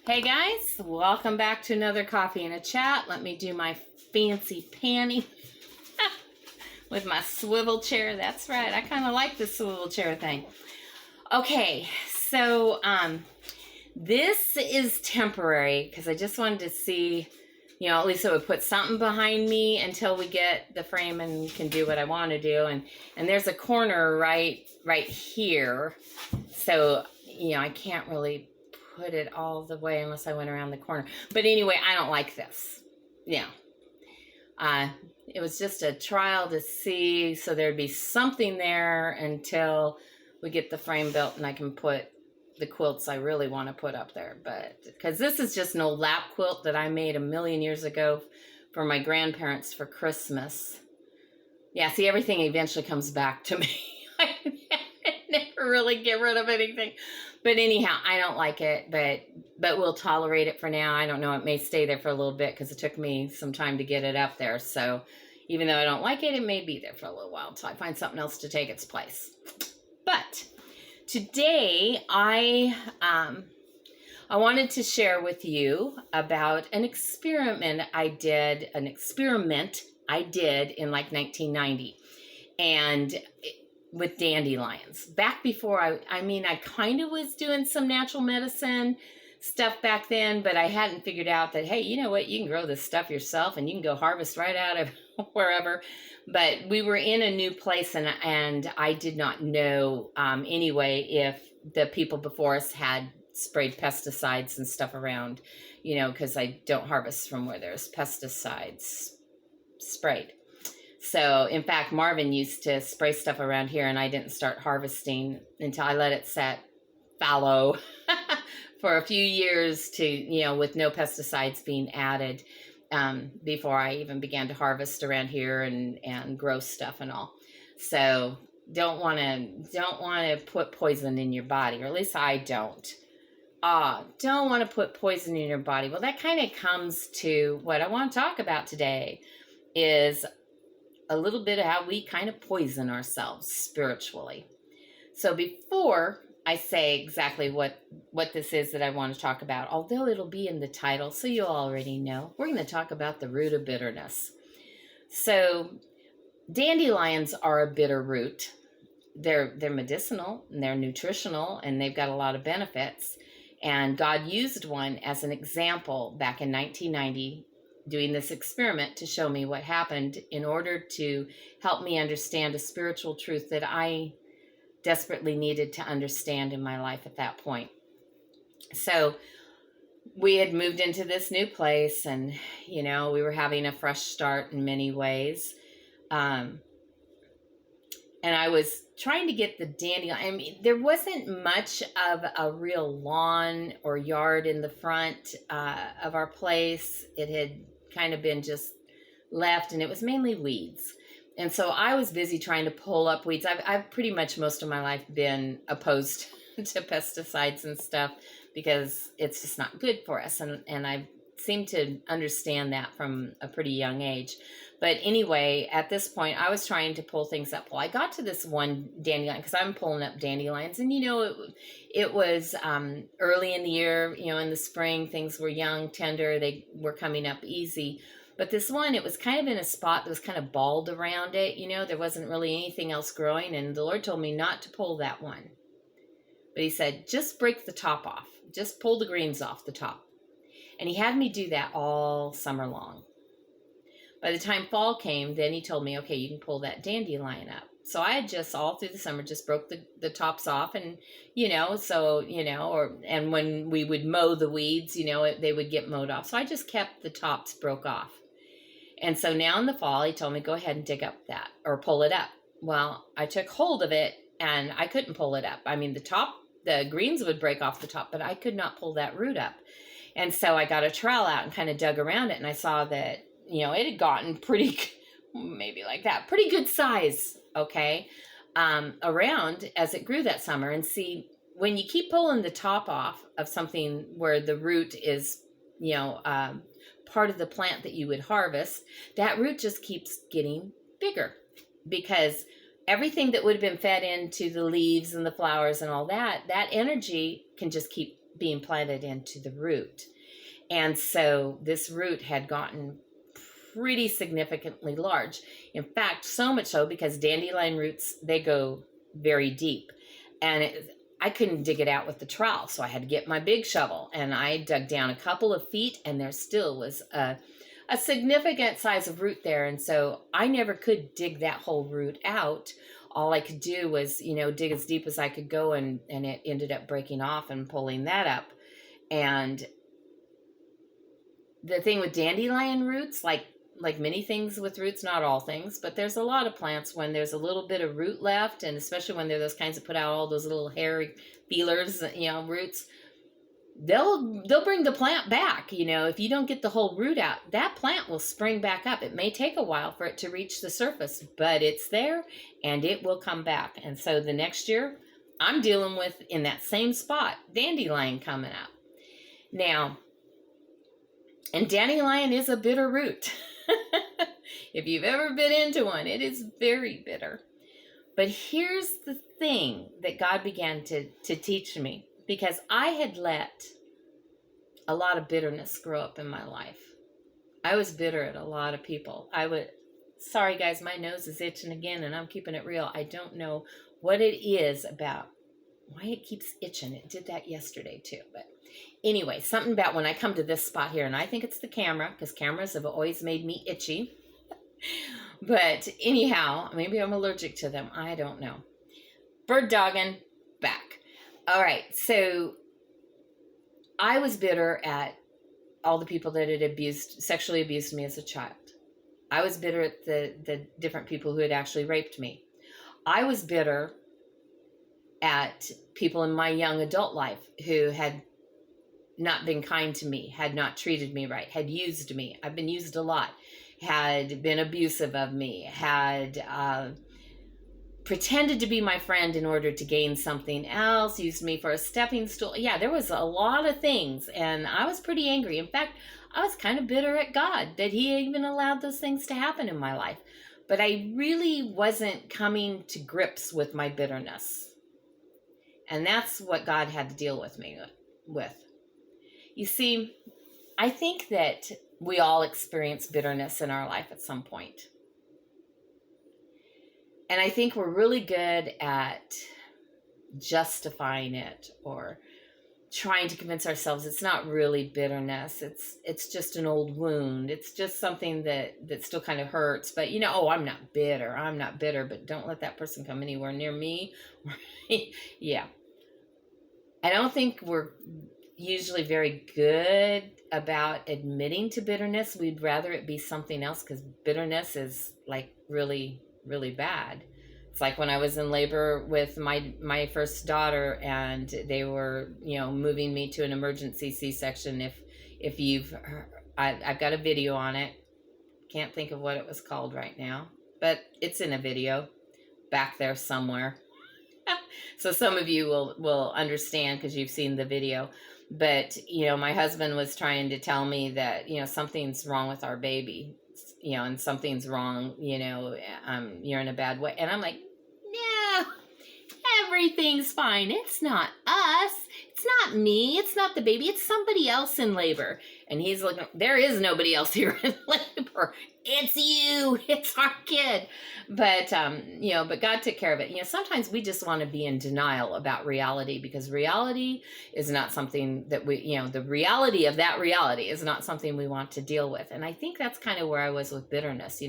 Hey guys, welcome back to another Coffee and a Chat. Let me do my fancy panty with my swivel chair. That's right, I kind of like the swivel chair thing. Okay, so this is temporary because I just wanted to see, at least it would put something behind me until we get the frame and can do what I want to do. And there's a corner right here, so I can't really put it all the way unless I went around the corner. But anyway, I don't like this. It was just a trial to see, so there'd be something there until we get the frame built and I can put the quilts I really want to put up there. But because this is just an old lap quilt that I made a million years ago for my grandparents for Christmas. Yeah, see, everything eventually comes back to me. I never really get rid of anything. But anyhow, I don't like it, but we'll tolerate it for now. I don't know. It may stay there for a little bit because it took me some time to get it up there. So even though I don't like it, it may be there for a little while until I find something else to take its place. But today I wanted to share with you about an experiment I did in like 1990. And with dandelions. Back before I kind of was doing some natural medicine stuff back then, but I hadn't figured out that, hey, you know what, you can grow this stuff yourself and you can go harvest right out of wherever. But we were in a new place and I did not know anyway if the people before us had sprayed pesticides and stuff around, because I don't harvest from where there's pesticides sprayed. So, in fact, Marvin used to spray stuff around here, and I didn't start harvesting until I let it set fallow for a few years to, with no pesticides being added before I even began to harvest around here and grow stuff and all. So, don't want to put poison in your body, or at least I don't. Don't want to put poison in your body. Well, that kind of comes to what I want to talk about today is a little bit of how we kind of poison ourselves spiritually. So before I say exactly what this is that I want to talk about, although it'll be in the title, so you'll already know, we're going to talk about the root of bitterness. So dandelions are a bitter root. They're medicinal and they're nutritional and they've got a lot of benefits. And God used one as an example back in 1990 doing this experiment to show me what happened in order to help me understand a spiritual truth that I desperately needed to understand in my life at that point. So we had moved into this new place and, we were having a fresh start in many ways. And I was trying to get the dandelion. There wasn't much of a real lawn or yard in the front of our place. It had kind of been just left and it was mainly weeds. And so I was busy trying to pull up weeds. I've pretty much most of my life been opposed to pesticides and stuff because it's just not good for us. And I seem to understand that from a pretty young age. But anyway, at this point, I was trying to pull things up. Well, I got to this one dandelion because I'm pulling up dandelions. And, it was early in the year, in the spring, things were young, tender. They were coming up easy. But this one, it was kind of in a spot that was kind of bald around it. There wasn't really anything else growing. And the Lord told me not to pull that one. But he said, just break the top off. Just pull the greens off the top. And he had me do that all summer long. By the time fall came, then he told me, okay, you can pull that dandelion up. So I had just all through the summer just broke the tops off and, and when we would mow the weeds, they would get mowed off. So I just kept the tops broke off. And so now in the fall, he told me, go ahead and dig up that or pull it up. Well, I took hold of it and I couldn't pull it up. The greens would break off the top, but I could not pull that root up. And so I got a trowel out and kind of dug around it and I saw that, it had gotten pretty good size, okay, around as it grew that summer. And see, when you keep pulling the top off of something where the root is, part of the plant that you would harvest, that root just keeps getting bigger because everything that would have been fed into the leaves and the flowers and all that energy can just keep being planted into the root. And so this root had gotten pretty significantly large. In fact, so much so because dandelion roots, they go very deep. And I couldn't dig it out with the trowel, so I had to get my big shovel. And I dug down a couple of feet, and there still was a significant size of root there. And so I never could dig that whole root out. All I could do was, dig as deep as I could go, and it ended up breaking off and pulling that up. And the thing with dandelion roots, like many things with roots, not all things, but there's a lot of plants when there's a little bit of root left, and especially when they're those kinds that put out all those little hairy feelers, roots, they'll bring the plant back. If you don't get the whole root out, that plant will spring back up. It may take a while for it to reach the surface, but it's there and it will come back. And so the next year, I'm dealing with, in that same spot, dandelion coming up. Now, and dandelion is a bitter root. If you've ever been into one, it is very bitter. But here's the thing that God began to teach me, because I had let a lot of bitterness grow up in my life. I was bitter at a lot of people. Sorry guys, my nose is itching again, and I'm keeping it real. I don't know what it is about why it keeps itching. It did that yesterday too. But anyway, something about when I come to this spot here, and I think it's the camera, because cameras have always made me itchy. But anyhow, maybe I'm allergic to them. I don't know. Bird dogging, back. All right, so I was bitter at all the people that had sexually abused me as a child. I was bitter at the different people who had actually raped me. I was bitter at people in my young adult life who had not been kind to me, had not treated me right, had used me. I've been used a lot. Had been abusive of me, had pretended to be my friend in order to gain something else, used me for a stepping stool. Yeah, there was a lot of things, and I was pretty angry. In fact, I was kind of bitter at God that he even allowed those things to happen in my life. But I really wasn't coming to grips with my bitterness. And that's what God had to deal with me with. You see, I think that we all experience bitterness in our life at some point. And I think we're really good at justifying it or trying to convince ourselves it's not really bitterness. It's just an old wound. It's just something that still kind of hurts. But, I'm not bitter. I'm not bitter, but don't let that person come anywhere near me. Yeah. I don't think we're usually very good about admitting to bitterness. We'd rather it be something else, because bitterness is like really, really bad. It's like when I was in labor with my first daughter, and they were, moving me to an emergency C-section. If I've got a video on it. Can't think of what it was called right now, but it's in a video back there somewhere. So some of you will understand because you've seen the video. But, my husband was trying to tell me that, something's wrong with our baby, and something's wrong, you're in a bad way. And I'm like, no, everything's fine. It's not us. It's not me. It's not the baby. It's somebody else in labor. And he's looking, there is nobody else here in labor. It's you. It's our kid. But, but God took care of it. Sometimes we just want to be in denial about reality, because reality is not something that the reality of that reality is not something we want to deal with. And I think that's kind of where I was with bitterness.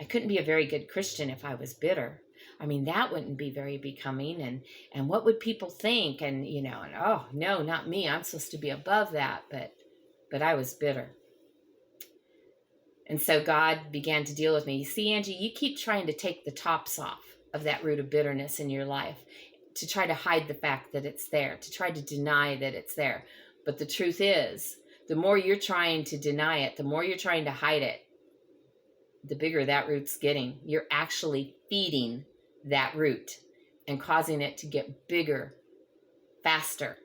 I couldn't be a very good Christian if I was bitter. I mean, that wouldn't be very becoming. And what would people think? And, oh, no, not me. I'm supposed to be above that. But I was bitter. And so God began to deal with me. You see, Angie, you keep trying to take the tops off of that root of bitterness in your life, to try to hide the fact that it's there, to try to deny that it's there. But the truth is, the more you're trying to deny it, the more you're trying to hide it, the bigger that root's getting. You're actually feeding that root and causing it to get bigger, faster.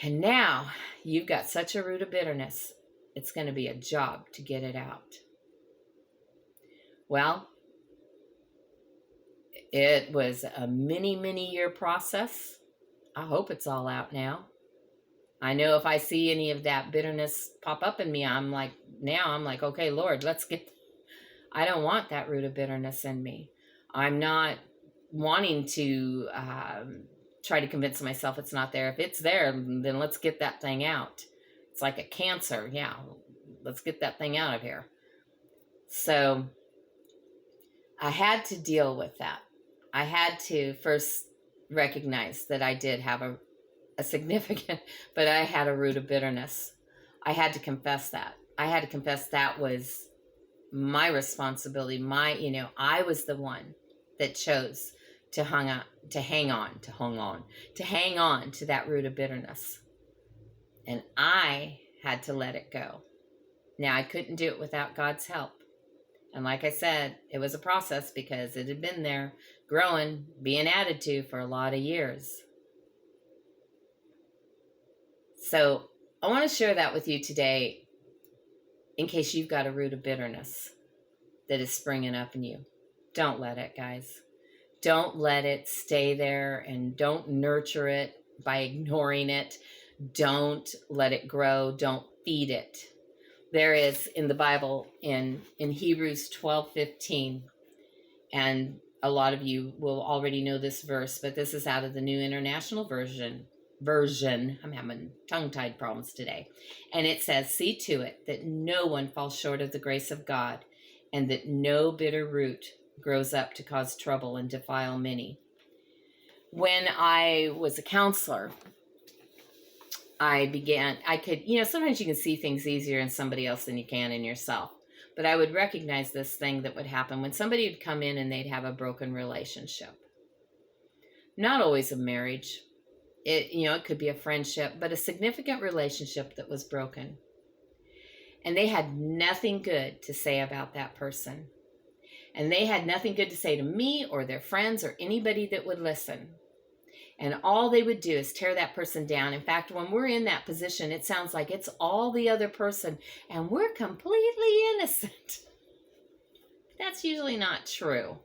And now you've got such a root of bitterness, it's going to be a job to get it out. Well, it was a many, many year process. I hope it's all out now. I know if I see any of that bitterness pop up in me, I'm like, okay, Lord, I don't want that root of bitterness in me. I'm not wanting to try to convince myself it's not there. If it's there, then let's get that thing out. It's like a cancer. Yeah, let's get that thing out of here. So I had to deal with that. I had to first recognize that I did have a significant, but I had a root of bitterness. I had to confess that. I had to confess that was my responsibility. I was the one that chose to hang on to that root of bitterness. And I had to let it go. Now, I couldn't do it without God's help. And like I said, it was a process because it had been there growing, being added to for a lot of years. So I want to share that with you today in case you've got a root of bitterness that is springing up in you. Don't let it, guys. Don't let it stay there, and don't nurture it by ignoring it. Don't let it grow. Don't feed it. There is in the Bible in Hebrews 12:15, and a lot of you will already know this verse, but this is out of the New International Version. I'm having tongue-tied problems today. And it says, "See to it that no one falls short of the grace of God, and that no bitter root grows up to cause trouble and defile many." When I was a counselor, sometimes you can see things easier in somebody else than you can in yourself. But I would recognize this thing that would happen when somebody would come in and they'd have a broken relationship. Not always a marriage. It could be a friendship, but a significant relationship that was broken. And they had nothing good to say about that person. And they had nothing good to say to me or their friends or anybody that would listen. And all they would do is tear that person down. In fact, when we're in that position, it sounds like it's all the other person and we're completely innocent. That's usually not true.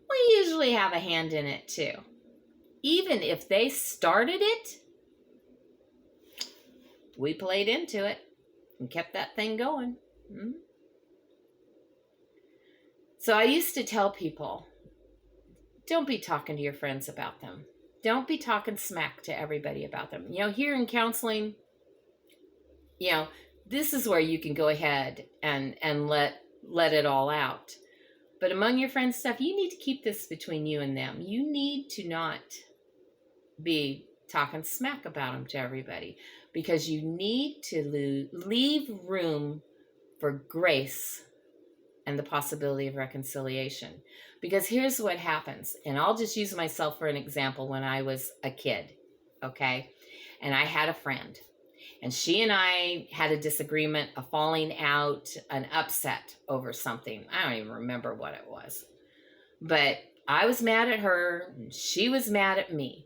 We usually have a hand in it too. Even if they started it, we played into it and kept that thing going. So I used to tell people, don't be talking to your friends about them. Don't be talking smack to everybody about them. Here in counseling, this is where you can go ahead and let it all out. But among your friends' stuff, you need to keep this between you and them. You need to not be talking smack about them to everybody, because you need to leave room for grace and the possibility of reconciliation. Because here's what happens, and I'll just use myself for an example. When I was a kid, okay, and I had a friend, and she and I had a disagreement, a falling out, an upset over something. I don't even remember what it was, but I was mad at her, and she was mad at me.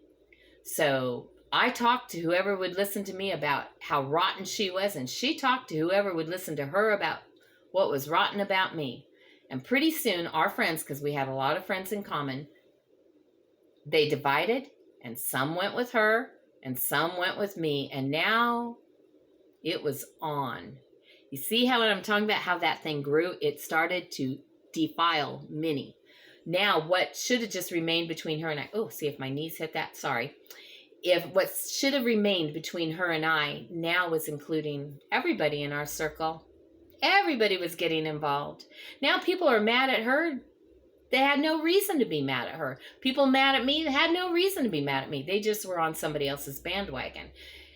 So I talked to whoever would listen to me about how rotten she was, and she talked to whoever would listen to her about what was rotten about me. And pretty soon, our friends, because we had a lot of friends in common, they divided, and some went with her, and some went with me, and now it was on. You see how I'm talking about how that thing grew? It started to defile many. Now, what should have just remained between her and I, see if my knees hit that, sorry. If what should have remained between her and I now was including everybody in our circle. Everybody was getting involved. Now people are mad at her. They had no reason to be mad at her. People mad at me, they had no reason to be mad at me. They just were on somebody else's bandwagon.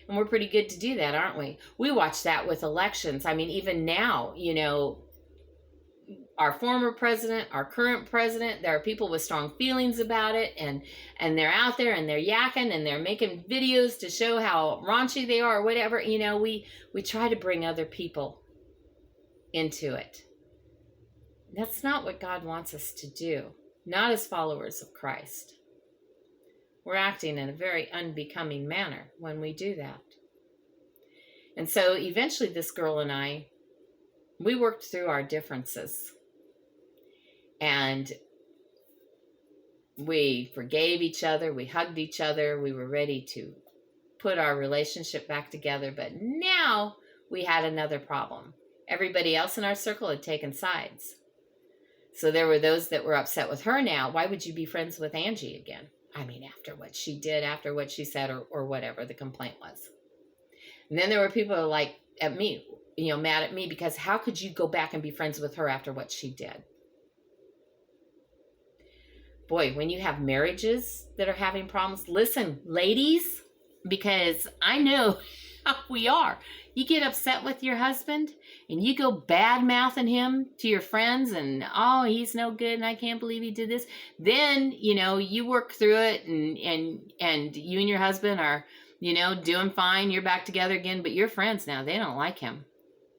And we're pretty good to do that, aren't we? We watch that with elections. I mean, even now, our former president, our current president, there are people with strong feelings about it, and they're out there and they're yakking and they're making videos to show how raunchy they are or whatever. We try to bring other people into it. That's not what God wants us to do, not as followers of Christ. We're acting in a very unbecoming manner when we do that. And so eventually this girl and I, we worked through our differences. And We forgave each other. We hugged each other. We were ready to put our relationship back together. But now we had another problem. Everybody else in our circle had taken sides. So there were those that were upset with her now. Why would you be friends with Angie again? I mean, after what she did, after what she said, or whatever the complaint was. And then there were people like at me, mad at me because how could you go back and be friends with her after what she did? Boy, when you have marriages that are having problems, listen, ladies, because I know how we are. You get upset with your husband and you go bad mouthing him to your friends and, oh, he's no good and I can't believe he did this. Then, you work through it and you and your husband are, doing fine. You're back together again, but your friends now, they don't like him.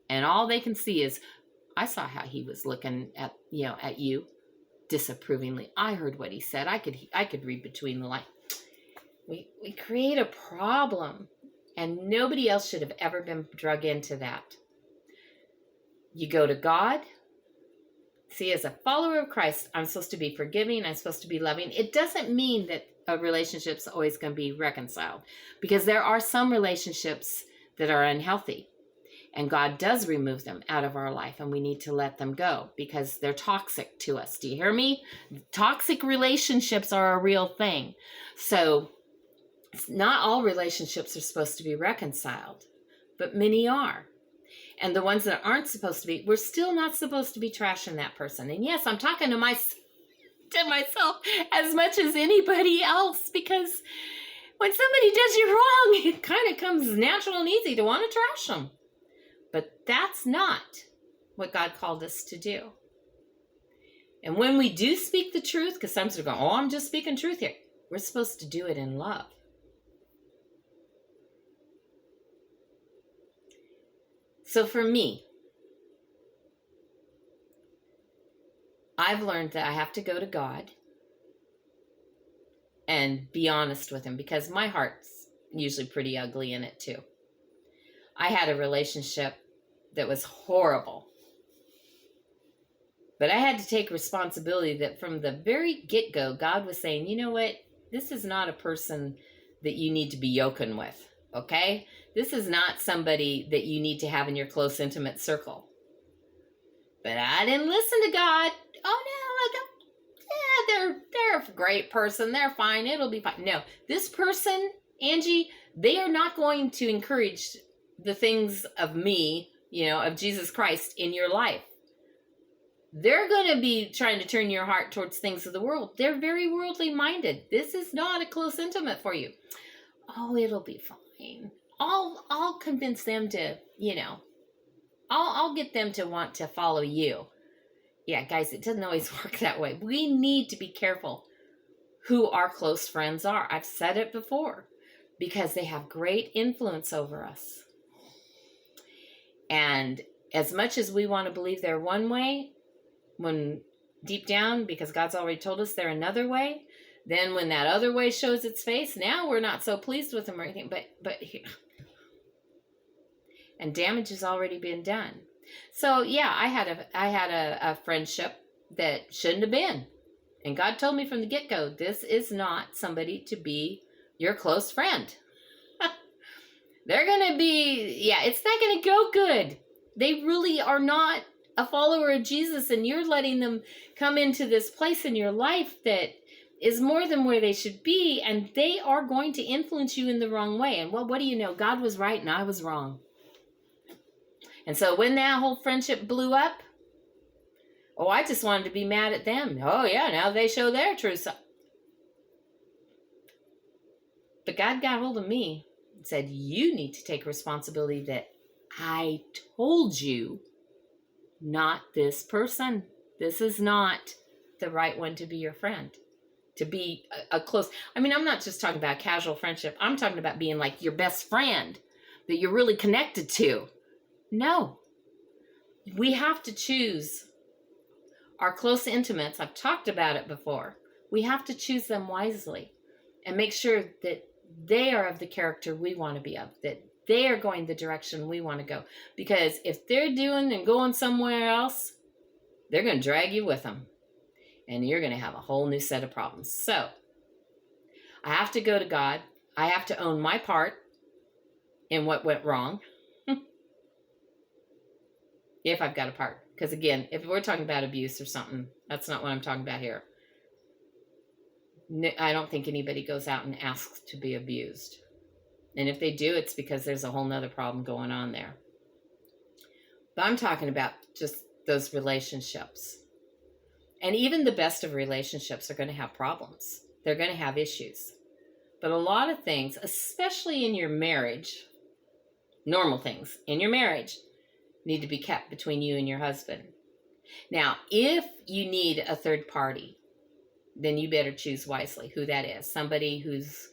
And all they can see is, I saw how he was looking at you disapprovingly. I heard what he said. I could read between the lines. We create a problem. And nobody else should have ever been drug into that. You go to God. See, as a follower of Christ, I'm supposed to be forgiving. I'm supposed to be loving. It doesn't mean that a relationship's always going to be reconciled. Because there are some relationships that are unhealthy. And God does remove them out of our life. And we need to let them go. Because they're toxic to us. Do you hear me? Toxic relationships are a real thing. So not all relationships are supposed to be reconciled, but many are. And the ones that aren't supposed to be, we're still not supposed to be trashing that person. And yes, I'm talking to myself as much as anybody else, because when somebody does you wrong, it kind of comes natural and easy to want to trash them. But that's not what God called us to do. And when we do speak the truth, because some are going, oh, I'm just speaking truth here. We're supposed to do it in love. So for me, I've learned that I have to go to God and be honest with him, because my heart's usually pretty ugly in it too. I had a relationship that was horrible, but I had to take responsibility that from the very get-go, God was saying, you know what? This is not a person that you need to be yoking with, okay? This is not somebody that you need to have in your close, intimate circle. But I didn't listen to God. Oh, no, they're a great person. They're fine. It'll be fine. No, this person, Angie, they are not going to encourage the things of me, of Jesus Christ in your life. They're going to be trying to turn your heart towards things of the world. They're very worldly minded. This is not a close, intimate for you. Oh, it'll be fine. I'll convince them to, I'll get them to want to follow you. Yeah, guys, it doesn't always work that way. We need to be careful who our close friends are. I've said it before, because they have great influence over us. And as much as we want to believe they're one way, when deep down, because God's already told us they're another way, then when that other way shows its face, now we're not so pleased with them or anything, but and damage has already been done. So yeah, I had a friendship that shouldn't have been. And God told me from the get-go, this is not somebody to be your close friend. They're going to be, it's not going to go good. They really are not a follower of Jesus, and you're letting them come into this place in your life that is more than where they should be, and they are going to influence you in the wrong way. And well, what do you know? God was right and I was wrong. And so when that whole friendship blew up, I just wanted to be mad at them. Oh yeah, now they show their true self. But God got hold of me and said, you need to take responsibility that I told you, not this person. This is not the right one to be your friend. To be a close, I'm not just talking about casual friendship. I'm talking about being like your best friend that you're really connected to. No, we have to choose our close intimates. I've talked about it before. We have to choose them wisely and make sure that they are of the character we want to be of, that they are going the direction we want to go. Because if they're doing and going somewhere else, they're going to drag you with them. and you're going to have a whole new set of problems. So I have to go to God. I have to own my part in what went wrong. If I've got a part. Because again, if we're talking about abuse or something, that's not what I'm talking about here. I don't think anybody goes out and asks to be abused. And if they do, it's because there's a whole nother problem going on there. But I'm talking about just those relationships. And even the best of relationships are going to have problems. They're going to have issues. But a lot of things, especially in your marriage, normal things in your marriage, need to be kept between you and your husband. Now, if you need a third party, then you better choose wisely who that is. Somebody who's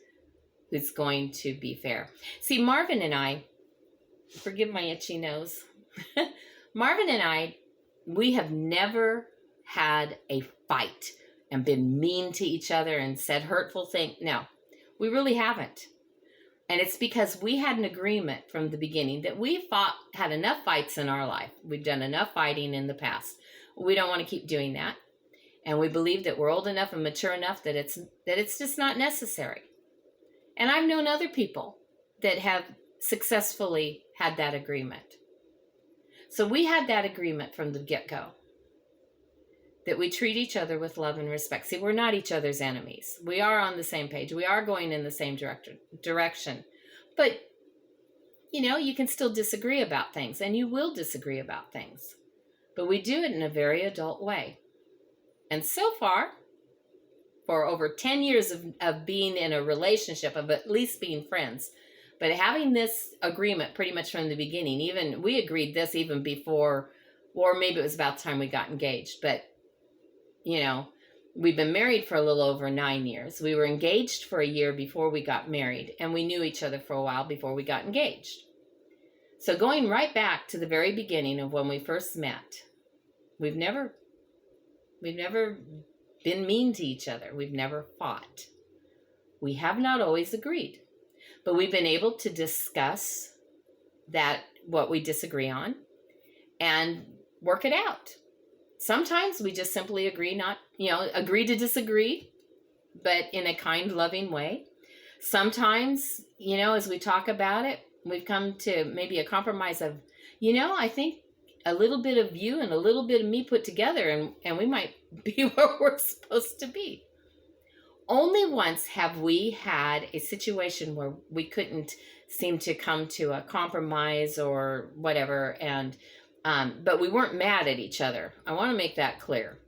going to be fair. See, Marvin and I, forgive my itchy nose, Marvin and I, we have never had a fight and been mean to each other and said hurtful things. No, we really haven't. And it's because we had an agreement from the beginning that we had enough fights in our life. We've done enough fighting in the past. We don't want to keep doing that. And we believe that we're old enough and mature enough that it's just not necessary. And I've known other people that have successfully had that agreement. So we had that agreement from the get-go, that we treat each other with love and respect. See, we're not each other's enemies. We are on the same page. We are going in the same direction. But, you can still disagree about things, and you will disagree about things. But we do it in a very adult way. And so far, for over 10 years of being in a relationship, of at least being friends, but having this agreement pretty much from the beginning, even we agreed this even before, or maybe it was about the time we got engaged, but we've been married for a little over 9 years. We were engaged for a year before we got married, and we knew each other for a while before we got engaged. So going right back to the very beginning of when we first met, we've never been mean to each other. We've never fought. We have not always agreed, but we've been able to discuss what we disagree on and work it out. Sometimes we just simply agree to disagree, but in a kind, loving way. Sometimes, as we talk about it, we've come to maybe a compromise of, I think a little bit of you and a little bit of me put together, and we might be where we're supposed to be. Only once have we had a situation where we couldn't seem to come to a compromise or whatever, but we weren't mad at each other. I want to make that clear.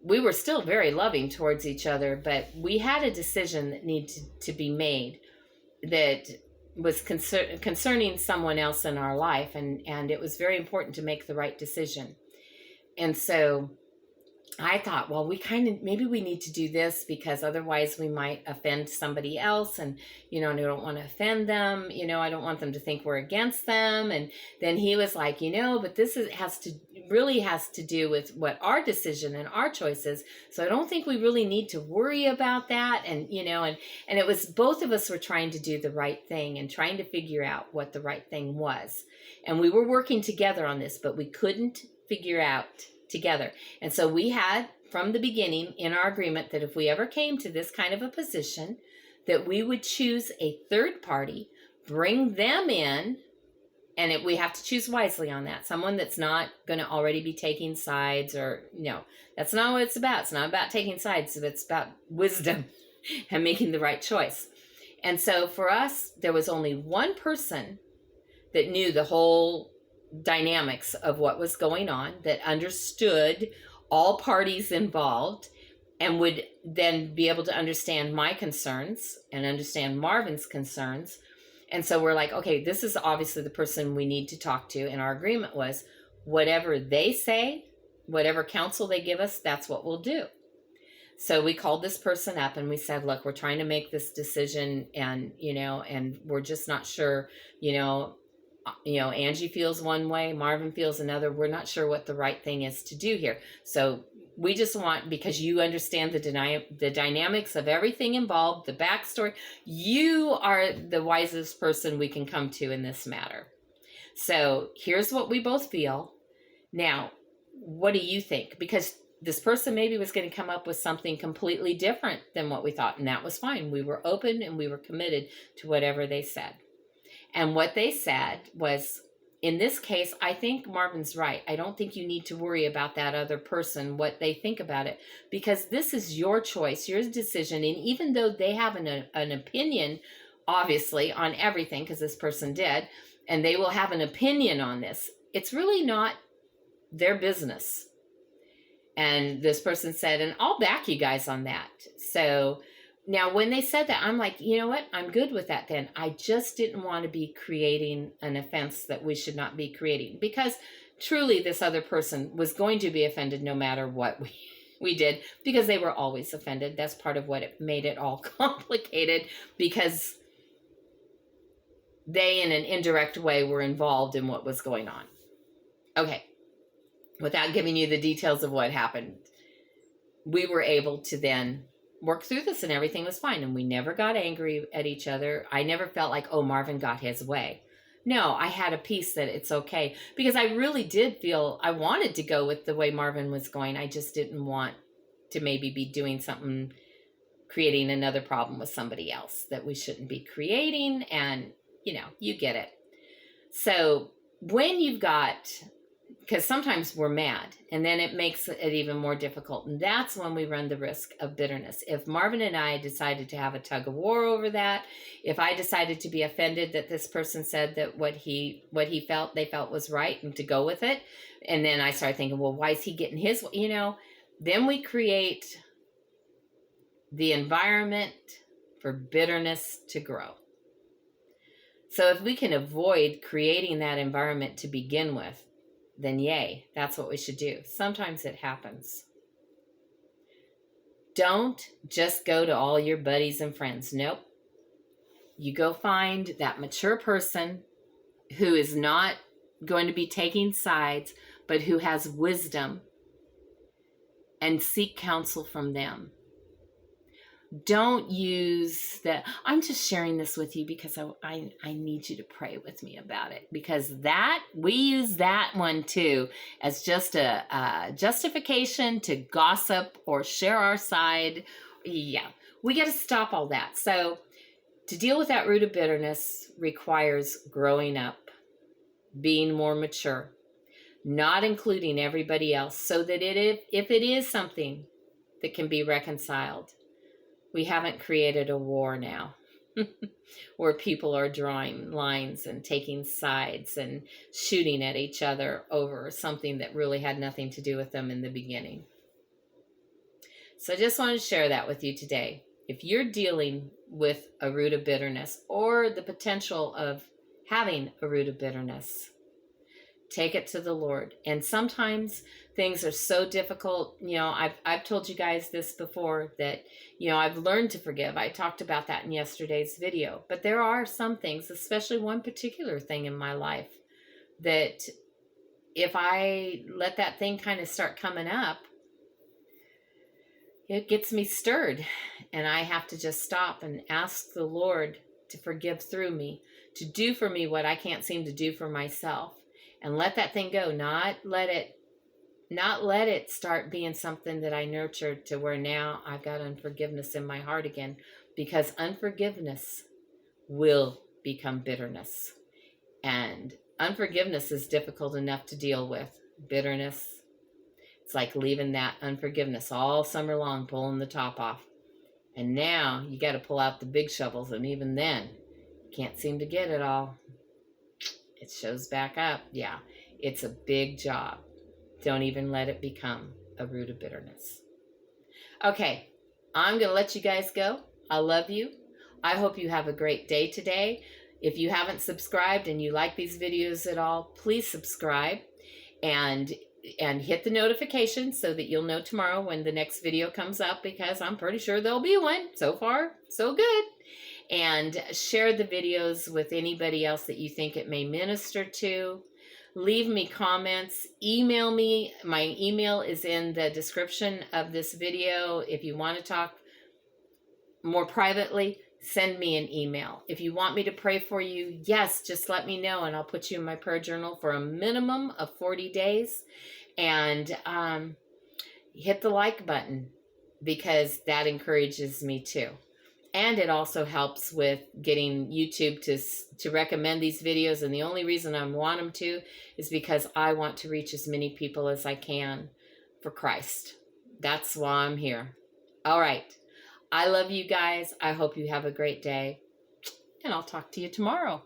We were still very loving towards each other, but we had a decision that needed to be made that was concerning someone else in our life, and it was very important to make the right decision. And so I thought, well, maybe we need to do this because otherwise we might offend somebody else, and, and I don't want to offend them. I don't want them to think we're against them. And then he was like, but this has to do with what our decision and our choices. So I don't think we really need to worry about that. And, and it was both of us were trying to do the right thing and trying to figure out what the right thing was. And we were working together on this, but we couldn't figure out together. And so we had from the beginning in our agreement that if we ever came to this kind of a position, that we would choose a third party, bring them in, and we have to choose wisely on that. Someone that's not going to already be taking sides, or that's not what it's about. It's not about taking sides. It's about wisdom and making the right choice. And so for us, there was only one person that knew the whole dynamics of what was going on, that understood all parties involved, and would then be able to understand my concerns and understand Marvin's concerns. And so we're like, okay, this is obviously the person we need to talk to. And our agreement was whatever they say, whatever counsel they give us, that's what we'll do. So we called this person up and we said, look, we're trying to make this decision, and, and we're just not sure, Angie feels one way, Marvin feels another. We're not sure what the right thing is to do here. So we just want, because you understand the dynamics of everything involved, the backstory, you are the wisest person we can come to in this matter. So here's what we both feel. Now, what do you think? Because this person maybe was going to come up with something completely different than what we thought, and that was fine. We were open and we were committed to whatever they said. And what they said was, in this case, I think Marvin's right. I don't think you need to worry about that other person, what they think about it, because this is your choice, your decision. And even though they have an opinion, obviously, on everything, because this person did, and they will have an opinion on this, it's really not their business. And this person said, and I'll back you guys on that. So now when they said that, I'm like, you know what? I'm good with that then. I just didn't want to be creating an offense that we should not be creating, because truly this other person was going to be offended no matter what we did, because they were always offended. That's part of what it made it all complicated, because they in an indirect way were involved in what was going on. Okay. Without giving you the details of what happened, we were able to then work through this and everything was fine. And we never got angry at each other. I never felt like, oh, Marvin got his way. No, I had a peace that it's okay, because I really did feel I wanted to go with the way Marvin was going. I just didn't want to maybe be doing something, creating another problem with somebody else that we shouldn't be creating. And, you get it. So when you've got, because sometimes we're mad, and then it makes it even more difficult. And that's when we run the risk of bitterness. If Marvin and I decided to have a tug of war over that, if I decided to be offended that this person said that what he felt, they felt was right, and to go with it, and then I started thinking, well, why is he getting his, then we create the environment for bitterness to grow. So if we can avoid creating that environment to begin with, then yay, that's what we should do. Sometimes it happens. Don't just go to all your buddies and friends. Nope. You go find that mature person who is not going to be taking sides, but who has wisdom, and seek counsel from them. Don't use that. I'm just sharing this with you because I need you to pray with me about it, because we use that one too as just a justification to gossip or share our side. Yeah, we got to stop all that. So to deal with that root of bitterness requires growing up, being more mature, not including everybody else, so that if it is something that can be reconciled, we haven't created a war now where people are drawing lines and taking sides and shooting at each other over something that really had nothing to do with them in the beginning. So I just wanted to share that with you today. If you're dealing with a root of bitterness or the potential of having a root of bitterness, take it to the Lord. And sometimes things are so difficult. I've told you guys this before, that, I've learned to forgive. I talked about that in yesterday's video. But there are some things, especially one particular thing in my life, that if I let that thing kind of start coming up, it gets me stirred. And I have to just stop and ask the Lord to forgive through me, to do for me what I can't seem to do for myself. And let that thing go, not let it start being something that I nurtured to where now I've got unforgiveness in my heart again, because unforgiveness will become bitterness. And unforgiveness is difficult enough to deal with. Bitterness, it's like leaving that unforgiveness all summer long, pulling the top off. And now you got to pull out the big shovels, and even then, can't seem to get it all. It shows back up. Yeah, it's a big job. Don't even let it become a root of bitterness. Okay, I'm going to let you guys go. I love you. I hope you have a great day today. If you haven't subscribed and you like these videos at all, please subscribe and hit the notification so that you'll know tomorrow when the next video comes up, because I'm pretty sure there'll be one. So far, so good. And share the videos with anybody else that you think it may minister to. Leave me comments. Email me. My email is in the description of this video. If you want to talk more privately, send me an email. If you want me to pray for you, yes, just let me know, and I'll put you in my prayer journal for a minimum of 40 days. And hit the like button, because that encourages me too. And it also helps with getting YouTube to recommend these videos. And the only reason I want them to is because I want to reach as many people as I can for Christ. That's why I'm here. All right. I love you guys. I hope you have a great day. And I'll talk to you tomorrow.